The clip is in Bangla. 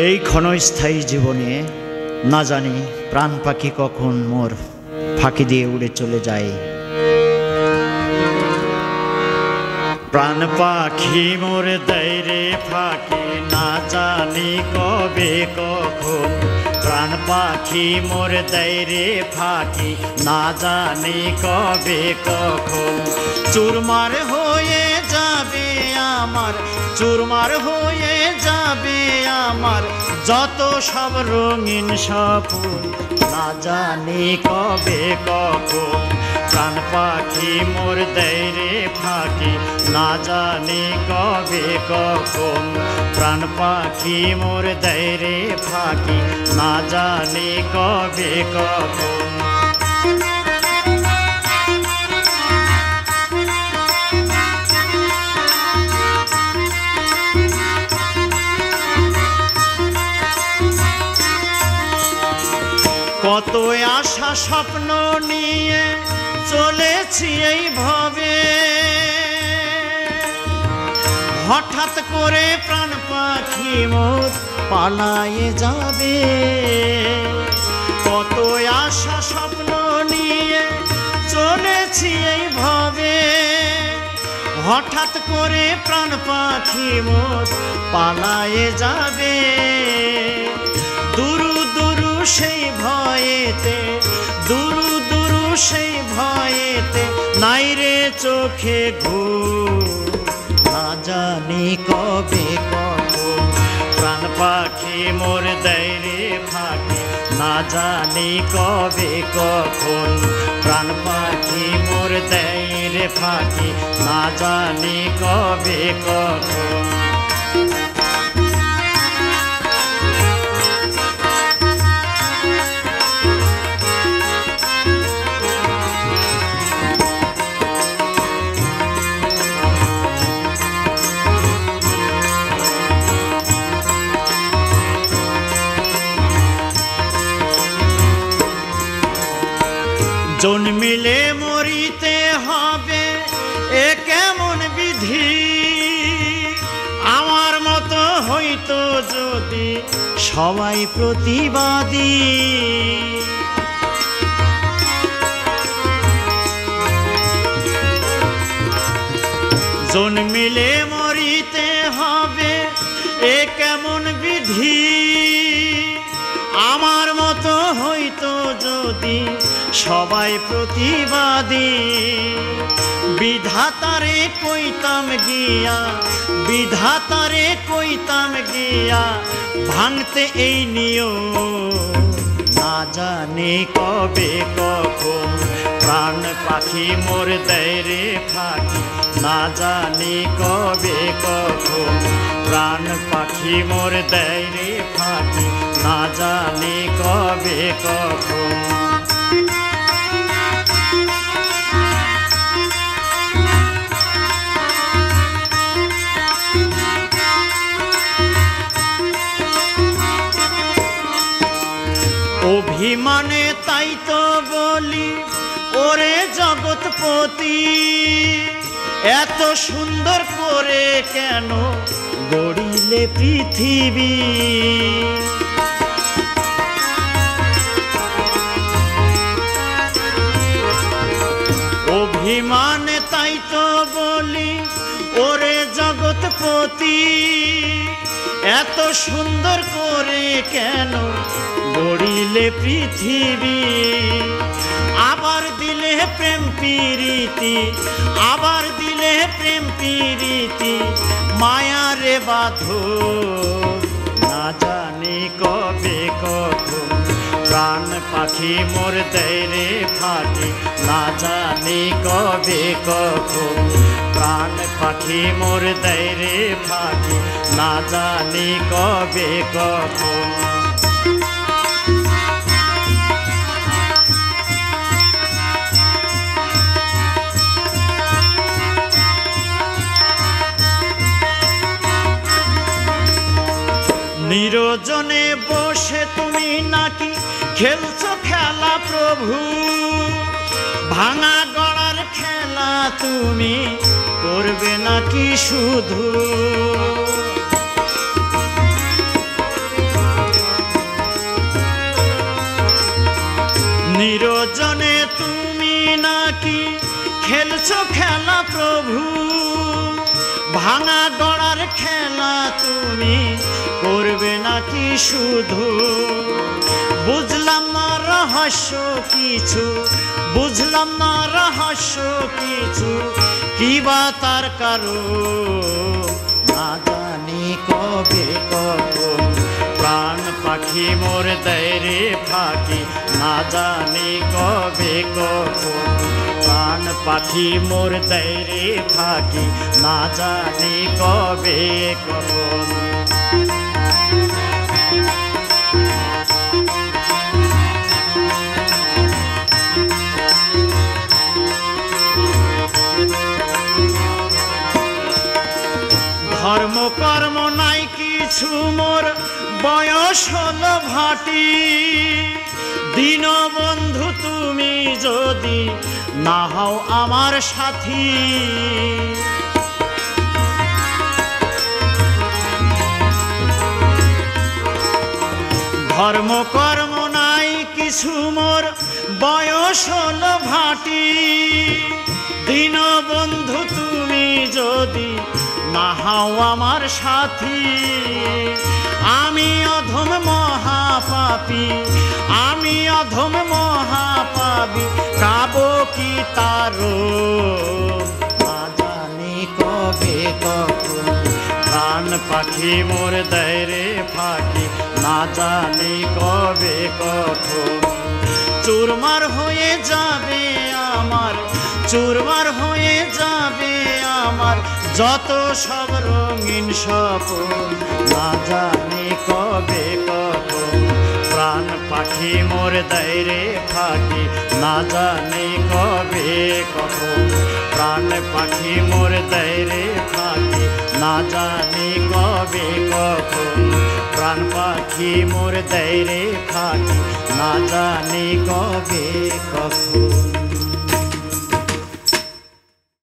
এই ক্ষণস্থায়ী জীবনে না জানি প্রাণ পাখি কখন মোর ফাঁকি দিয়ে উড়ে চলে যায়। প্রাণ পাখি মোর দেয় রে ফাঁকি, না জানি কবে কখন। প্রাণ পাখি মোর দেয় রে ফাঁকি, না জানি কবে কখন। চুরমার হয়ে যাবে আমার, চুরমার হয়ে যাবে আমার যত সব রঙিন স্বপ্ন, না জানি কবে কখন। প্রাণ পাখি মোর দেয় রে ফাঁকি, না জানি কবে কখন। প্রাণ পাখি মোর দেয় রে ফাঁকি, না জানি কবে কখন। কত আশা স্বপ্ন নিয়ে চলেছি এই ভবে, হঠাৎ করে প্রাণ পাখি মোর পালায়ে যাবে। কত আশা স্বপ্ন নিয়ে চলেছি এই ভবে, হঠাৎ করে প্রাণ পাখি মোর পালায়ে যাবে। দুরু দুরু সেই ভয়েতে, দুরু দুরু সেই ভয়েতে নাই রে চোখে ঘুম, না জানি কবে কখন। প্রাণ পাখি মোর দেয় রে ফাঁকি, না জানি কবে কখন। প্রাণ পাখি মোর দেয় রে ফাঁকি, না জানি কবে কখন। জন্মিলে মরিতে হবে এ কেমন বিধি, আমার মতো হইতো যদি সবাই প্রতিবাদী। জন্মিলে মরিতে হবে এ কেমন বিধি, আমার মতো হইতো যদি সবাই প্রতিবাদী। বিধাতারে কইতাম গিয়া, বিধাতারে কইতাম গিয়া ভাঙতে এই নিয়ম, না জানি কবে কখন। প্রাণ পাখি মোর দেয় রে ফাঁকি, না জানি কবে কখন। প্রাণ পাখি মোর দেয় রে ফাঁকি, না জানি কবে কখন। অভিমানে তাই তো বলি ওরে জগৎপতি, এত সুন্দর করে কেন গড়িলে পৃথিবী। অভিমানে তাই তো বলি ওরে জগৎপতি, এত সুন্দর করে কেন গড়িলে পৃথিবী। আবার দিলে প্রেম প্রীতি, আবার দিলে প্রেম প্রীতি মায়ারে বাঁধো, না জানি কবে কখন। প্রাণ পাখি মোর দেয় রে ফাঁকি, না জানি কবে কখন। প্রাণ পাখি মোর দেয় রে ফাঁকি, না জানি কবে কখন। নিরজনে বসে তুমি নাকি খেলছো খেলা প্রভু, ভাঙা গড়ার খেলা তুমি করবে নাকি শুধু। দুজনে তুমি নাকি খেলছো খেলা প্রভু, ভাঙা গড়ার খেলা তুমি করবে নাকি শুধু? বুঝলাম না রহস্য কিছু, বুঝলাম না রহস্য কিছু, কি বা তার কারণ না জানি কবে কখন প্রাণ পাখি মোর দেয় রে ফাঁকি, না জানি কবে কখন প্রাণ পাখি মোর দেয় রে ফাঁকি, না জানি কবে কখন। ধর্ম কর্ম নাই কিছু মোর বয়স হলো ভাটি, দীনবন্ধু তুমি যদি না হও আমার সাথী। ধর্ম কর্ম নাই কিছু মোর বয়স হলো ভাটি, দীনবন্ধু তুমি যদি না হও আমার সাথী। আমি অধম মহাপাপী, আমি অধম মহাপাপী, কাবো কি তারো না জানি কবে কখন প্রাণ পাখি মোর দেয় রে ফাঁকি, না জানি কবে কখন চুরমার হয়ে যাবে আমার, চুরমার হয়ে যাবে আমার যত সব রঙিন স্বপ্ন, না জানি কবে কখন প্রাণ পাখি মোর দেয় রে ফাঁকি, না জানি কবে কখন প্রাণ পাখি মোর দেয় রে ফাঁকি, না জানি কবে কখন প্রাণ পাখি মোর দেয় রে ফাঁকি, না জানি কবে কখন।